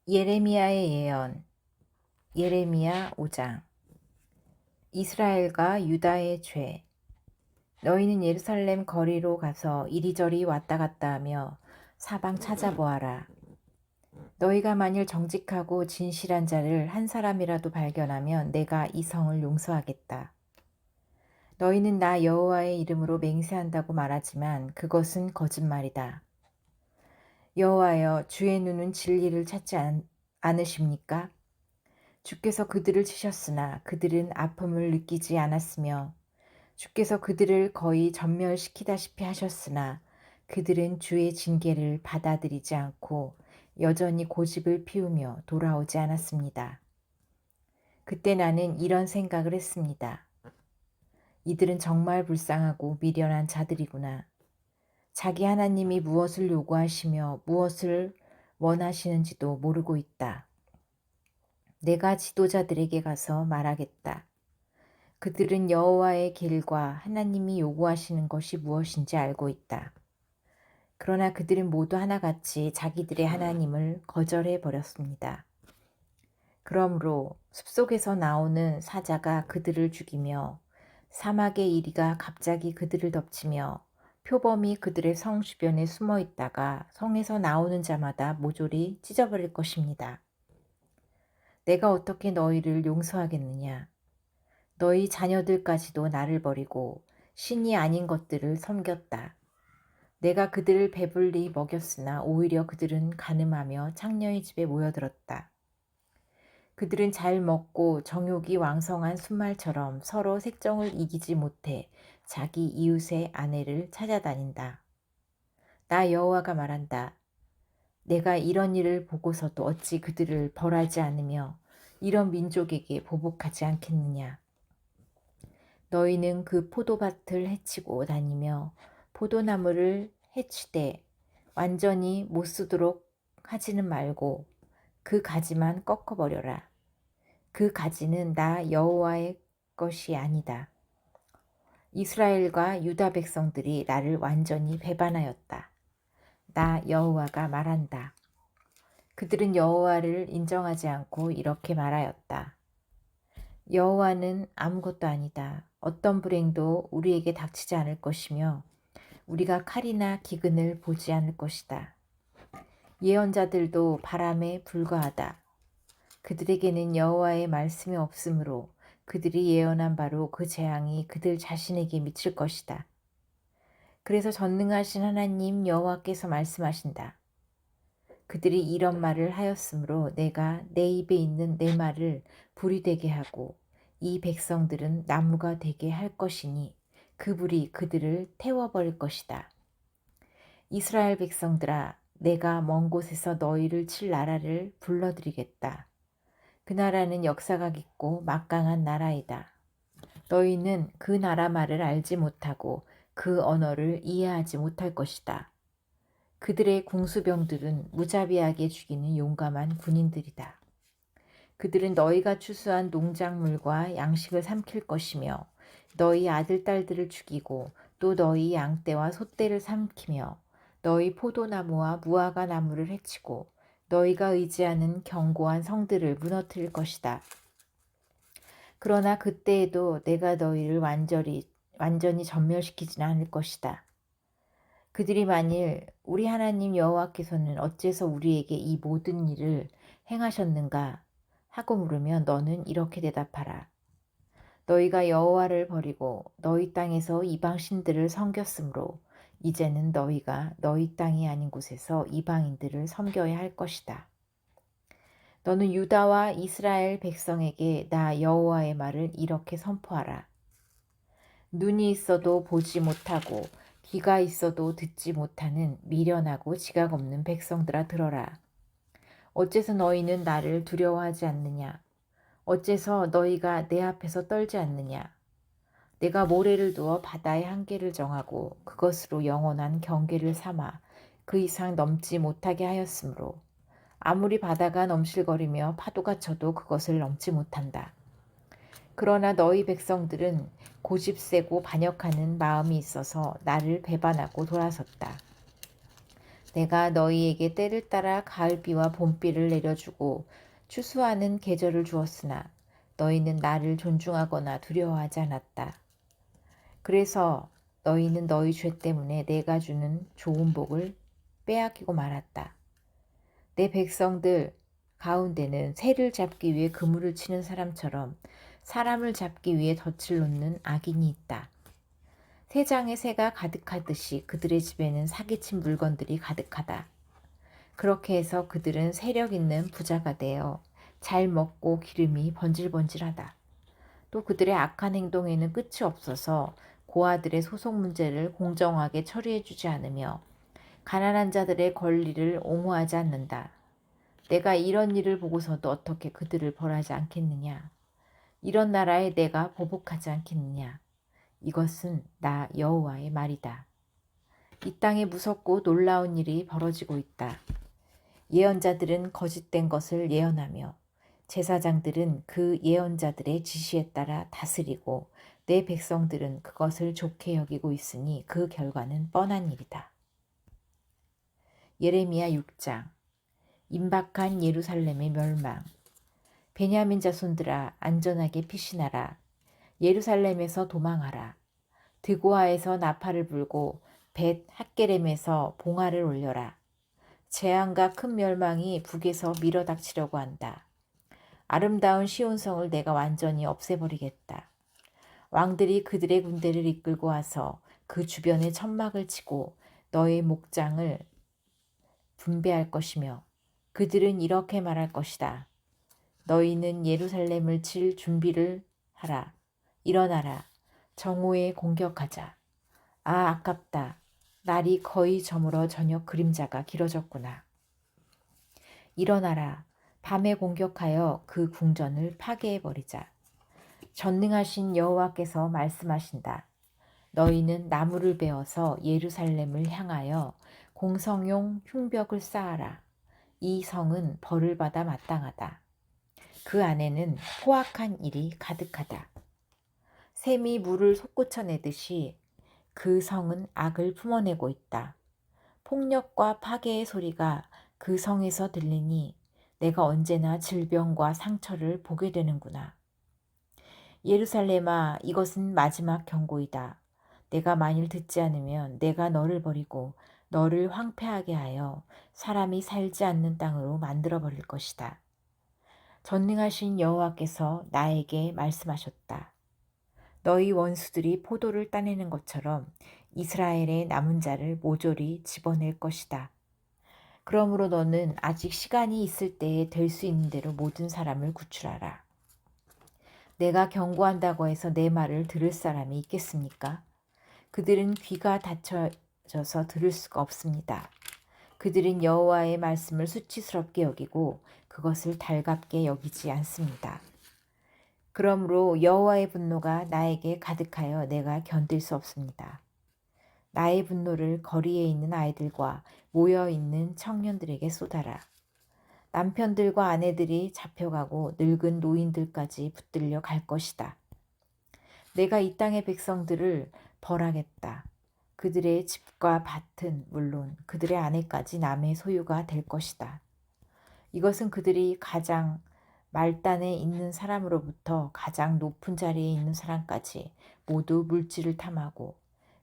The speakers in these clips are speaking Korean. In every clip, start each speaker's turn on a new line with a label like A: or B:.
A: 예레미야의 예언. 예레미야 5장. 이스라엘과 유다의 죄. 너희는 예루살렘 거리로 가서 이리저리 왔다 갔다 하며 사방 찾아보아라. 너희가 만일 정직하고 진실한 자를 한 사람이라도 발견하면 내가 이 성을 용서하겠다. 너희는 나 여호와의 이름으로 맹세한다고 말하지만 그것은 거짓말이다. 여호와여, 주의 눈은 진리를 찾지 않으십니까? 주께서 그들을 치셨으나 그들은 아픔을 느끼지 않았으며 주께서 그들을 거의 전멸시키다시피 하셨으나 그들은 주의 징계를 받아들이지 않고 여전히 고집을 피우며 돌아오지 않았습니다. 그때 나는 이런 생각을 했습니다. 이들은 정말 불쌍하고 미련한 자들이구나. 자기 하나님이 무엇을 요구하시며 무엇을 원하시는지도 모르고 있다. 내가 지도자들에게 가서 말하겠다. 그들은 여호와의 길과 하나님이 요구하시는 것이 무엇인지 알고 있다. 그러나 그들은 모두 하나같이 자기들의 하나님을 거절해 버렸습니다. 그러므로 숲속에서 나오는 사자가 그들을 죽이며 사막의 이리가 갑자기 그들을 덮치며 표범이 그들의 성 주변에 숨어 있다가 성에서 나오는 자마다 모조리 찢어버릴 것입니다. 내가 어떻게 너희를 용서하겠느냐? 너희 자녀들까지도 나를 버리고 신이 아닌 것들을 섬겼다. 내가 그들을 배불리 먹였으나 오히려 그들은 간음하며 창녀의 집에 모여들었다. 그들은 잘 먹고 정욕이 왕성한 순말처럼 서로 색정을 이기지 못해 자기 이웃의 아내를 찾아다닌다. 나 여호와가 말한다. 내가 이런 일을 보고서도 어찌 그들을 벌하지 않으며 이런 민족에게 보복하지 않겠느냐. 너희는 그 포도밭을 해치고 다니며 포도나무를 해치되 완전히 못 쓰도록 하지는 말고 그 가지만 꺾어버려라. 그 가지는 나 여호와의 것이 아니다. 이스라엘과 유다 백성들이 나를 완전히 배반하였다. 나 여호와가 말한다. 그들은 여호와를 인정하지 않고 이렇게 말하였다. 여호와는 아무것도 아니다. 어떤 불행도 우리에게 닥치지 않을 것이며 우리가 칼이나 기근을 보지 않을 것이다. 예언자들도 바람에 불과하다. 그들에게는 여호와의 말씀이 없으므로 그들이 예언한 바로 그 재앙이 그들 자신에게 미칠 것이다. 그래서 전능하신 하나님 여호와께서 말씀하신다. 그들이 이런 말을 하였으므로 내가 내 입에 있는 내 말을 불이 되게 하고 이 백성들은 나무가 되게 할 것이니 그 불이 그들을 태워버릴 것이다. 이스라엘 백성들아, 내가 먼 곳에서 너희를 칠 나라를 불러드리겠다. 그 나라는 역사가 깊고 막강한 나라이다. 너희는 그 나라 말을 알지 못하고 그 언어를 이해하지 못할 것이다. 그들의 궁수병들은 무자비하게 죽이는 용감한 군인들이다. 그들은 너희가 추수한 농작물과 양식을 삼킬 것이며 너희 아들, 딸들을 죽이고 또 너희 양떼와 소떼를 삼키며 너희 포도나무와 무화과 나무를 해치고 너희가 의지하는 견고한 성들을 무너뜨릴 것이다. 그러나 그때에도 내가 너희를 완전히 전멸시키지는 않을 것이다. 그들이 만일 우리 하나님 여호와께서는 어째서 우리에게 이 모든 일을 행하셨는가 하고 물으면 너는 이렇게 대답하라. 너희가 여호와를 버리고 너희 땅에서 이방 신들을 섬겼으므로 이제는 너희가 너희 땅이 아닌 곳에서 이방인들을 섬겨야 할 것이다. 너는 유다와 이스라엘 백성에게 나 여호와의 말을 이렇게 선포하라. 눈이 있어도 보지 못하고 귀가 있어도 듣지 못하는 미련하고 지각 없는 백성들아 들어라. 어째서 너희는 나를 두려워하지 않느냐? 어째서 너희가 내 앞에서 떨지 않느냐? 내가 모래를 두어 바다의 한계를 정하고 그것으로 영원한 경계를 삼아 그 이상 넘지 못하게 하였으므로 아무리 바다가 넘실거리며 파도가 쳐도 그것을 넘지 못한다. 그러나 너희 백성들은 고집세고 반역하는 마음이 있어서 나를 배반하고 돌아섰다. 내가 너희에게 때를 따라 가을비와 봄비를 내려주고 추수하는 계절을 주었으나 너희는 나를 존중하거나 두려워하지 않았다. 그래서 너희는 너희 죄 때문에 내가 주는 좋은 복을 빼앗기고 말았다. 내 백성들 가운데는 새를 잡기 위해 그물을 치는 사람처럼 사람을 잡기 위해 덫을 놓는 악인이 있다. 새 장에 새가 가득하듯이 그들의 집에는 사기친 물건들이 가득하다. 그렇게 해서 그들은 세력 있는 부자가 되어 잘 먹고 기름이 번질번질하다. 또 그들의 악한 행동에는 끝이 없어서 고아들의 소송 문제를 공정하게 처리해주지 않으며 가난한 자들의 권리를 옹호하지 않는다. 내가 이런 일을 보고서도 어떻게 그들을 벌하지 않겠느냐? 이런 나라에 내가 보복하지 않겠느냐? 이것은 나 여호와의 말이다. 이 땅에 무섭고 놀라운 일이 벌어지고 있다. 예언자들은 거짓된 것을 예언하며 제사장들은 그 예언자들의 지시에 따라 다스리고 내 백성들은 그것을 좋게 여기고 있으니 그 결과는 뻔한 일이다. 예레미야 6장. 임박한 예루살렘의 멸망. 베냐민 자손들아 안전하게 피신하라. 예루살렘에서 도망하라. 드고아에서 나팔을 불고 벳 핫게렘에서 봉화를 올려라. 재앙과 큰 멸망이 북에서 밀어닥치려고 한다. 아름다운 시온성을 내가 완전히 없애버리겠다. 왕들이 그들의 군대를 이끌고 와서 그 주변에 천막을 치고 너의 목장을 분배할 것이며 그들은 이렇게 말할 것이다. 너희는 예루살렘을 칠 준비를 하라. 일어나라. 정오에 공격하자. 아, 아깝다. 날이 거의 저물어 저녁 그림자가 길어졌구나. 일어나라. 밤에 공격하여 그 궁전을 파괴해버리자. 전능하신 여호와께서 말씀하신다. 너희는 나무를 베어서 예루살렘을 향하여 공성용 흉벽을 쌓아라. 이 성은 벌을 받아 마땅하다. 그 안에는 포악한 일이 가득하다. 샘이 물을 솟구쳐내듯이 그 성은 악을 품어내고 있다. 폭력과 파괴의 소리가 그 성에서 들리니 내가 언제나 질병과 상처를 보게 되는구나. 예루살렘아, 이것은 마지막 경고이다. 내가 만일 듣지 않으면 내가 너를 버리고 너를 황폐하게 하여 사람이 살지 않는 땅으로 만들어버릴 것이다. 전능하신 여호와께서 나에게 말씀하셨다. 너희 원수들이 포도를 따내는 것처럼 이스라엘의 남은 자를 모조리 집어낼 것이다. 그러므로 너는 아직 시간이 있을 때에 될 수 있는 대로 모든 사람을 구출하라. 내가 경고한다고 해서 내 말을 들을 사람이 있겠습니까? 그들은 귀가 닫혀져서 들을 수가 없습니다. 그들은 여호와의 말씀을 수치스럽게 여기고 그것을 달갑게 여기지 않습니다. 그러므로 여호와의 분노가 나에게 가득하여 내가 견딜 수 없습니다. 나의 분노를 거리에 있는 아이들과 모여있는 청년들에게 쏟아라. 남편들과 아내들이 잡혀가고 늙은 노인들까지 붙들려 갈 것이다. 내가 이 땅의 백성들을 벌하겠다. 그들의 집과 밭은 물론 그들의 아내까지 남의 소유가 될 것이다. 이것은 그들이 가장 말단에 있는 사람으로부터 가장 높은 자리에 있는 사람까지 모두 물질을 탐하고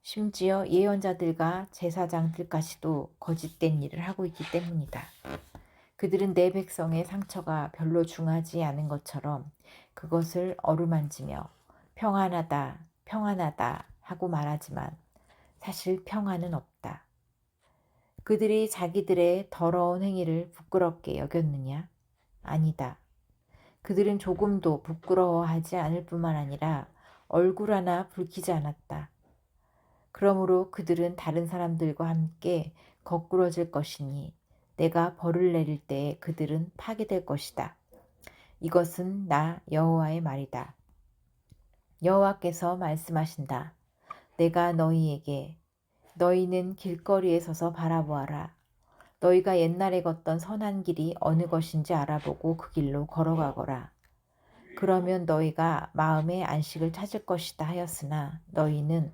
A: 심지어 예언자들과 제사장들까지도 거짓된 일을 하고 있기 때문이다. 그들은 내 백성의 상처가 별로 중하지 않은 것처럼 그것을 어루만지며 평안하다, 평안하다 하고 말하지만 사실 평안은 없다. 그들이 자기들의 더러운 행위를 부끄럽게 여겼느냐? 아니다. 그들은 조금도 부끄러워하지 않을 뿐만 아니라 얼굴 하나 붉히지 않았다. 그러므로 그들은 다른 사람들과 함께 거꾸러질 것이니 내가 벌을 내릴 때에 그들은 파괴될 것이다. 이것은 나 여호와의 말이다. 여호와께서 말씀하신다. 내가 너희에게 너희는 길거리에 서서 바라보아라. 너희가 옛날에 걷던 선한 길이 어느 것인지 알아보고 그 길로 걸어가거라. 그러면 너희가 마음의 안식을 찾을 것이다 하였으나 너희는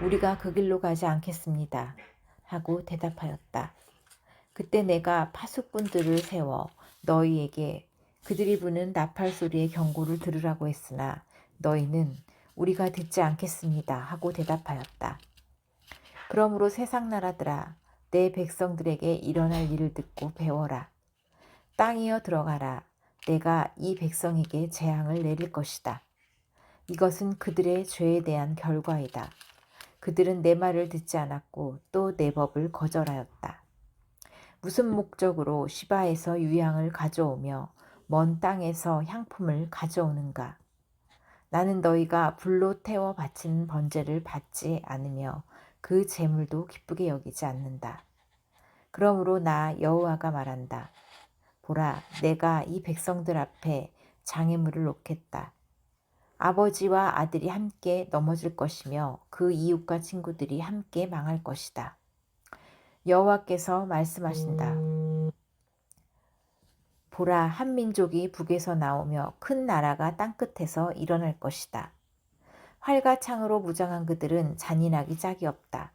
A: 우리가 그 길로 가지 않겠습니다 하고 대답하였다. 그때 내가 파수꾼들을 세워 너희에게 그들이 부는 나팔 소리의 경고를 들으라고 했으나 너희는 우리가 듣지 않겠습니다 하고 대답하였다. 그러므로 세상 나라들아 내 백성들에게 일어날 일을 듣고 배워라. 땅이여 들어가라. 내가 이 백성에게 재앙을 내릴 것이다. 이것은 그들의 죄에 대한 결과이다. 그들은 내 말을 듣지 않았고 또 내 법을 거절하였다. 무슨 목적으로 시바에서 유향을 가져오며 먼 땅에서 향품을 가져오는가? 나는 너희가 불로 태워 바치는 번제를 받지 않으며 그 제물도 기쁘게 여기지 않는다. 그러므로 나 여호와가 말한다. 보라, 내가 이 백성들 앞에 장애물을 놓겠다. 아버지와 아들이 함께 넘어질 것이며 그 이웃과 친구들이 함께 망할 것이다. 여호와께서 말씀하신다. 보라, 한 민족이 북에서 나오며 큰 나라가 땅끝에서 일어날 것이다. 활과 창으로 무장한 그들은 잔인하기 짝이 없다.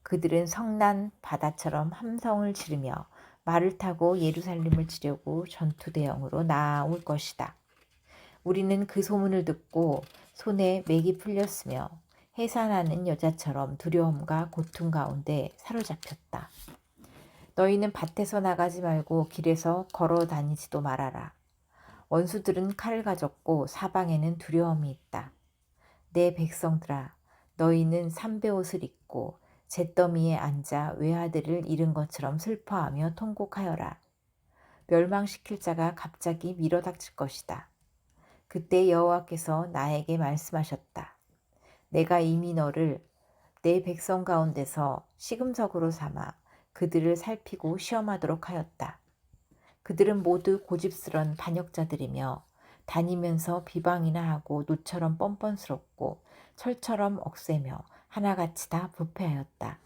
A: 그들은 성난 바다처럼 함성을 지르며 말을 타고 예루살렘을 치려고 전투대형으로 나아올 것이다. 우리는 그 소문을 듣고 손에 맥이 풀렸으며 해산하는 여자처럼 두려움과 고통 가운데 사로잡혔다. 너희는 밭에서 나가지 말고 길에서 걸어 다니지도 말아라. 원수들은 칼을 가졌고 사방에는 두려움이 있다. 내 백성들아, 너희는 삼베옷을 입고 잿더미에 앉아 외아들을 잃은 것처럼 슬퍼하며 통곡하여라. 멸망시킬 자가 갑자기 밀어닥칠 것이다. 그때 여호와께서 나에게 말씀하셨다. 내가 이미 너를 내 백성 가운데서 시금석으로 삼아 그들을 살피고 시험하도록 하였다. 그들은 모두 고집스런 반역자들이며 다니면서 비방이나 하고 노처럼 뻔뻔스럽고 철처럼 억세며 하나같이 다 부패하였다.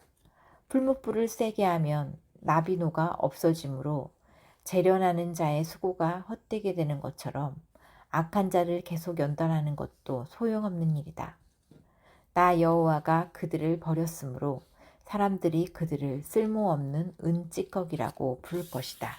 A: 풀무불을 세게 하면 나비노가 없어지므로 재련하는 자의 수고가 헛되게 되는 것처럼 악한 자를 계속 연단하는 것도 소용없는 일이다. 나 여호와가 그들을 버렸으므로 사람들이 그들을 쓸모없는 은찌꺼기라고 부를 것이다.